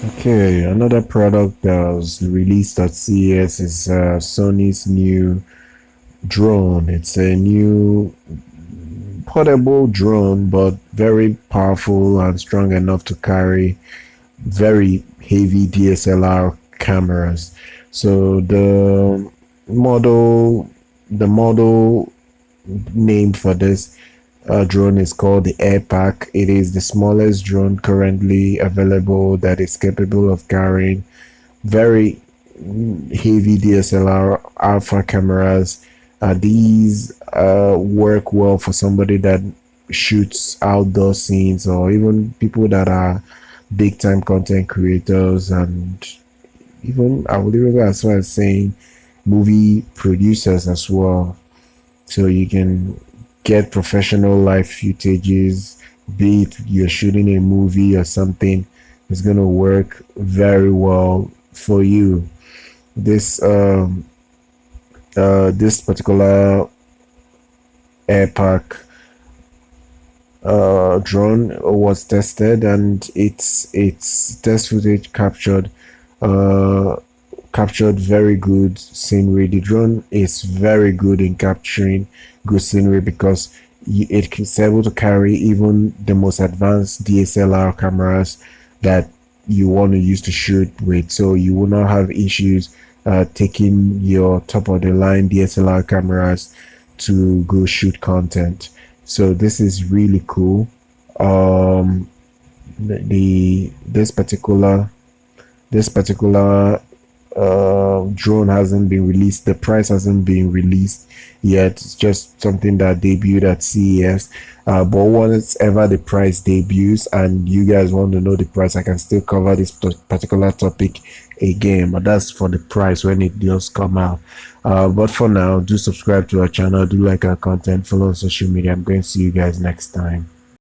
Okay, another product that was released at CES is Sony's new drone. It's a new portable drone, but very powerful and strong enough to carry very heavy DSLR cameras. So model, the model name for this drone is called the Airpack. It is the smallest drone currently available that is capable of carrying very heavy DSLR Alpha cameras. These work well for somebody that shoots outdoor scenes, or even people that are big time content creators, and even I would even go as far as saying movie producers as well. So you can get professional live footages, be it you're shooting a movie or something. It's gonna work very well for you. This particular Airpack drone was tested, and its test footage uh captured very good scenery. The drone is very good in capturing good scenery because it is able to carry even the most advanced DSLR cameras that you want to use to shoot with. So you will not have issues taking your top of the line DSLR cameras to go shoot content. So this is really cool. Um, this particular drone hasn't been released. The price hasn't been released yet. It's just something that debuted at CES. But once ever the price debuts and you guys want to know the price, I can still cover this particular topic again. But that's for the price when it does come out. But for now, do subscribe to our channel, do like our content, follow on social media. I'm going to see you guys next time.